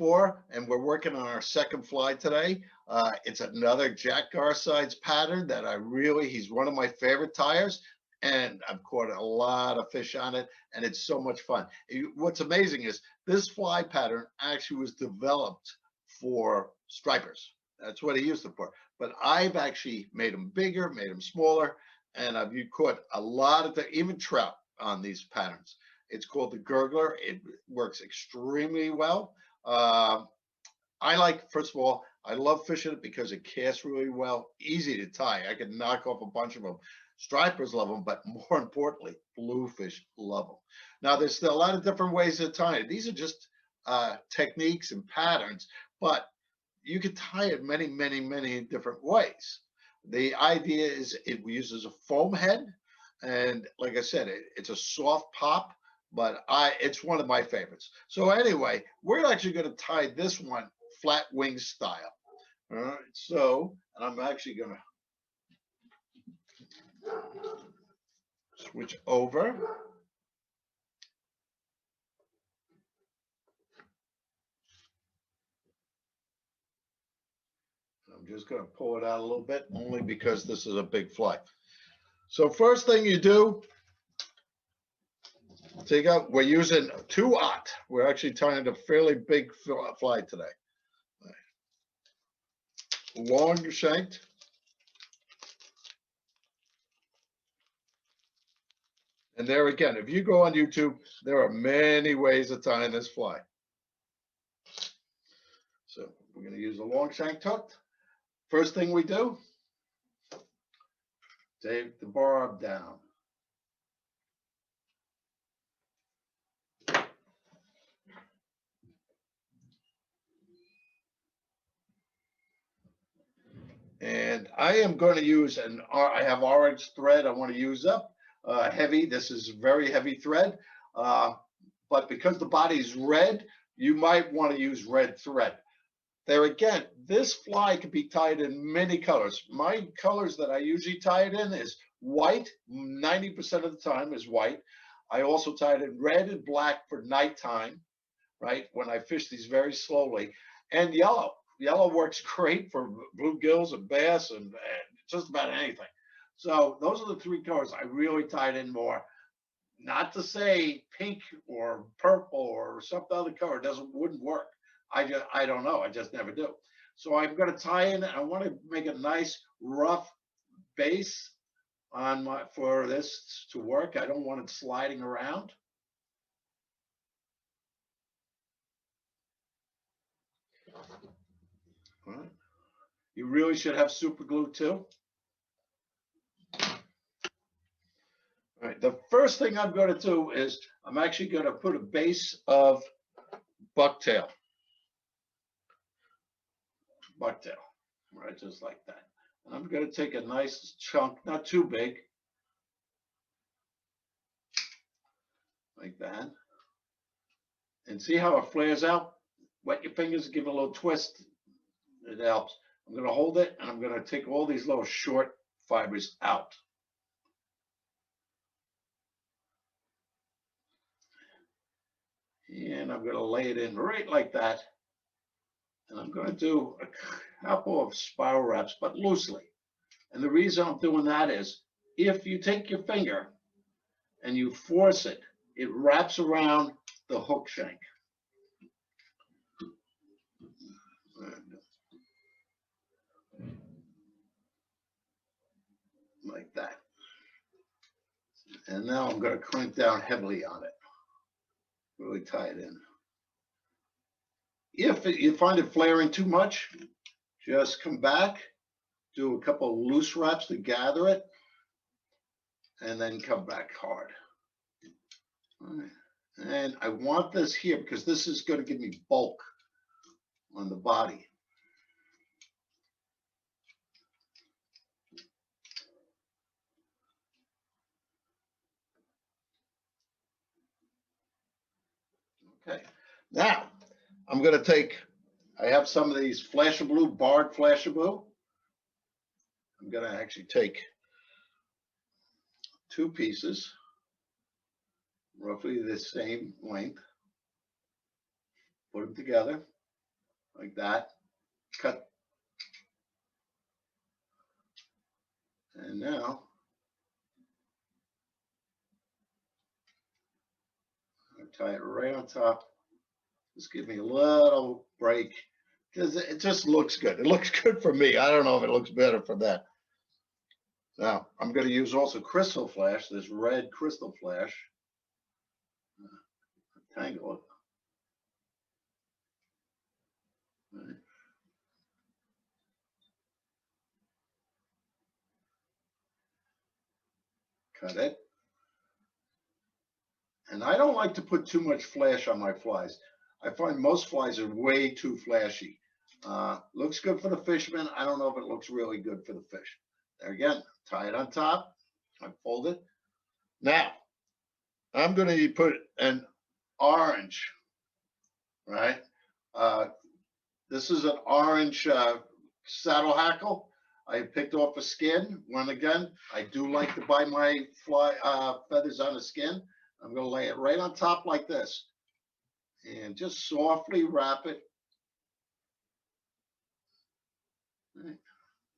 before, and we're working on our second fly today. It's another Jack Garside's pattern that he's one of my favorite tires, and I've caught a lot of fish on it, and it's so much fun. What's amazing is this fly pattern actually was developed for stripers. That's what he used it for. But I've actually made them bigger, made them smaller, and I've caught a lot of even trout on these patterns. It's called the Gurgler. It works extremely well. First of all, I love fishing it because it casts really well, easy to tie. I can knock off a bunch of them. Stripers love them, but more importantly, bluefish love them. Now, there's still a lot of different ways to tie it. These are just techniques and patterns, but you can tie it many, many, many different ways. The idea is it uses a foam head, and like I said, it's a soft pop, but it's one of my favorites. So anyway, we're actually going to tie this one Flatwing style. All right, so, and I'm actually going to switch over. I'm just going to pull it out a little bit, only because this is a big fly. So first thing you do, take out, we're using 2/0. We're actually tying a fairly big fly today. Long shanked. And there again, if you go on YouTube, there are many ways of tying this fly. So we're going to use a long shank hook. First thing we do, take the barb down. And I am going to use I have orange thread I want to use up. Heavy, this is very heavy thread. But because the body is red, you might want to use red thread. There again, this fly can be tied in many colors. My colors that I usually tie it in is white. 90% of the time is white. I also tie it in red and black for nighttime, right? When I fish these very slowly. And yellow. Yellow works great for bluegills and bass and just about anything. So those are the three colors I really tied in more. Not to say pink or purple or some other color wouldn't work. I don't know. I just never do. So I'm going to tie in. I want to make a nice rough base for this to work. I don't want it sliding around. All right. You really should have super glue too. All right. The first thing I'm going to do is I'm actually going to put a base of bucktail. Bucktail, right, just like that. And I'm going to take a nice chunk, not too big, like that. And see how it flares out? Wet your fingers, give it a little twist. It helps. I'm going to hold it, and I'm going to take all these little short fibers out. And I'm going to lay it in right like that. And I'm going to do a couple of spiral wraps, but loosely. And the reason I'm doing that is if you take your finger and you force it, it wraps around the hook shank. Like that. And now I'm going to crank down heavily on it. Really tie it in. If you find it flaring too much, just come back, do a couple of loose wraps to gather it, and then come back hard. All right. And I want this here because this is going to give me bulk on the body. Okay. Now, I'm going to take, I have some of these flasher blue, barred flasher blue. I'm going to actually take 2 pieces, roughly the same length, put them together. like that. Cut. And now I tie it right on top. Just give me a little break because it just looks good. It looks good for me. I don't know if it looks better for that. Now I'm going to use also crystal flash, this red crystal flash. Tangle it. Right. Cut it. And I don't like to put too much flash on my flies. I find most flies are way too flashy. Looks good for the fisherman. I don't know if it looks really good for the fish. There again, tie it on top. I fold it. Now, I'm going to put an orange, right? This is an orange saddle hackle. I picked off a skin. One again, I do like to buy my fly feathers on a skin. I'm going to lay it right on top like this and just softly wrap it. Right.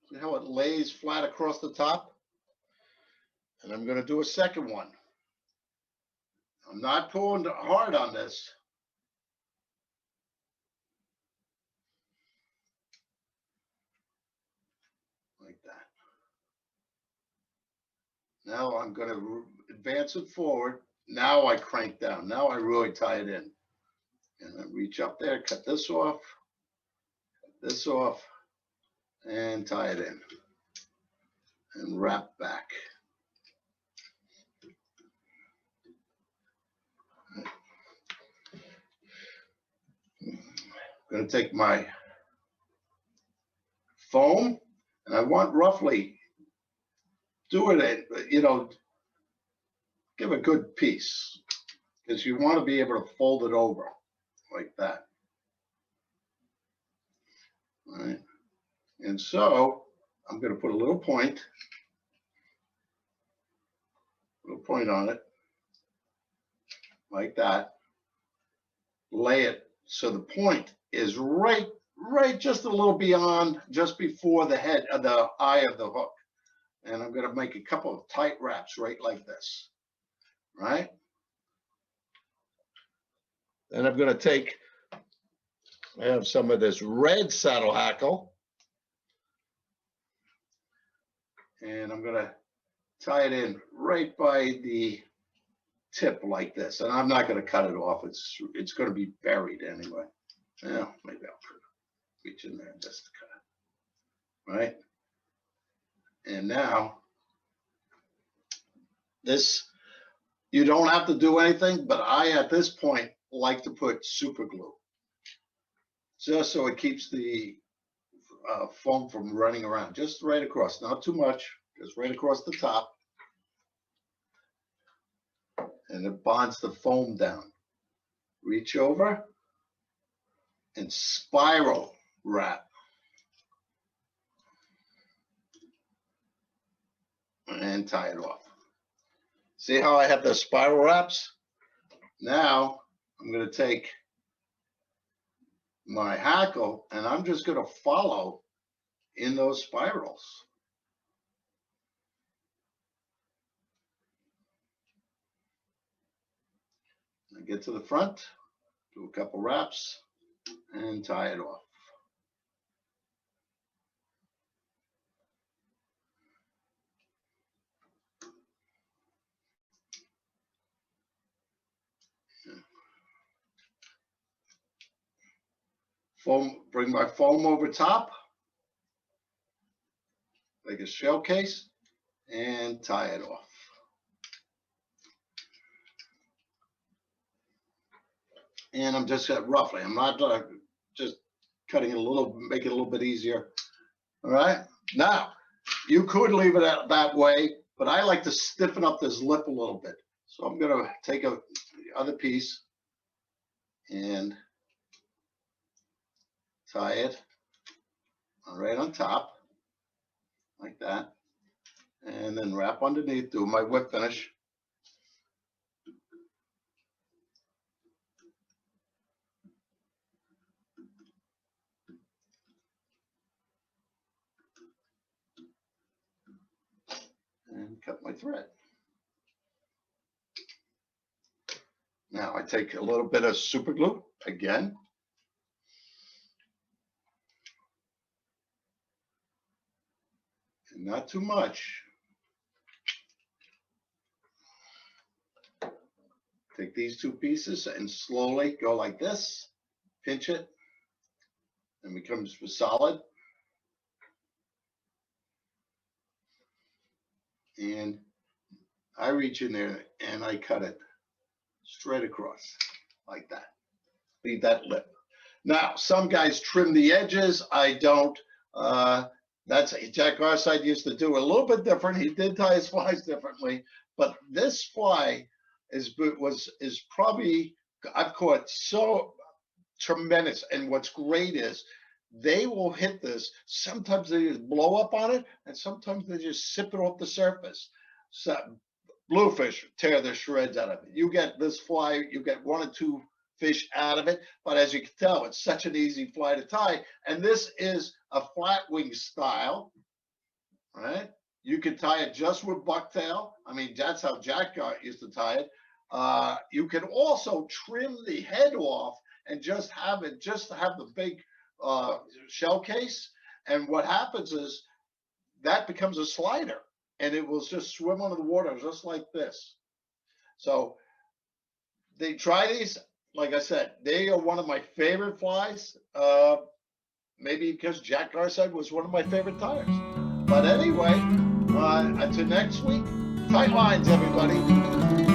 See how it lays flat across the top? And I'm going to do a second one. I'm not pulling hard on this. Like that. Now I'm going to advance it forward. Now I crank down. Now I really tie it in. And I reach up there, cut this off, and tie it in. And wrap back. I'm going to take my foam, and I want roughly, do it, give a good piece, because you want to be able to fold it over like that. All right. And so I'm going to put a little point on it, like that. Lay it so the point is right just a little beyond, just before the head of the eye of the hook. And I'm going to make a couple of tight wraps right like this, right? Then I'm going to take, I have some of this red saddle hackle, and I'm going to tie it in right by the tip like this. And I'm not going to cut it off. It's going to be buried anyway. Yeah, maybe I'll reach in there just to cut it, right? And now this, you don't have to do anything, but I, at this point, like to put super glue just so it keeps the foam from running around, just right across, not too much, just right across the top. And it bonds the foam down. Reach over and spiral wrap. And tie it off. See how I have the spiral wraps? Now I'm going to take my hackle and I'm just going to follow in those spirals. I get to the front, do a couple wraps, and tie it off. Foam, bring my foam over top, like a shell case, and tie it off. And I'm just roughly, I'm not just cutting it a little, make it a little bit easier. All right. Now, you could leave it that way, but I like to stiffen up this lip a little bit. So I'm going to take the other piece and tie it right on top, like that. And then wrap underneath, do my whip finish. thread. Now I take a little bit of super glue again. And not too much. Take these two pieces and slowly go like this, pinch it, and it becomes solid. And I reach in there and I cut it straight across like that. Leave that lip. Now, some guys trim the edges. I don't. That's Jack Garside used to do a little bit different. He did tie his flies differently, but this fly is probably, I've caught so tremendous. And what's great is they will hit this. Sometimes they just blow up on it, and sometimes they just sip it off the surface. So bluefish tear the shreds out of it. You get this fly, you get 1 or 2 fish out of it, but as you can tell, it's such an easy fly to tie. And this is a flatwing style, right? You can tie it just with bucktail. I mean, that's how Jack used to tie it. You can also trim the head off and just have the big shell case. And what happens is that becomes a slider, and it will just swim under the water just like this. So they try these. Like I said, they are one of my favorite flies. Maybe because Jack Garside was one of my favorite tires. But anyway, until next week, tight lines, everybody.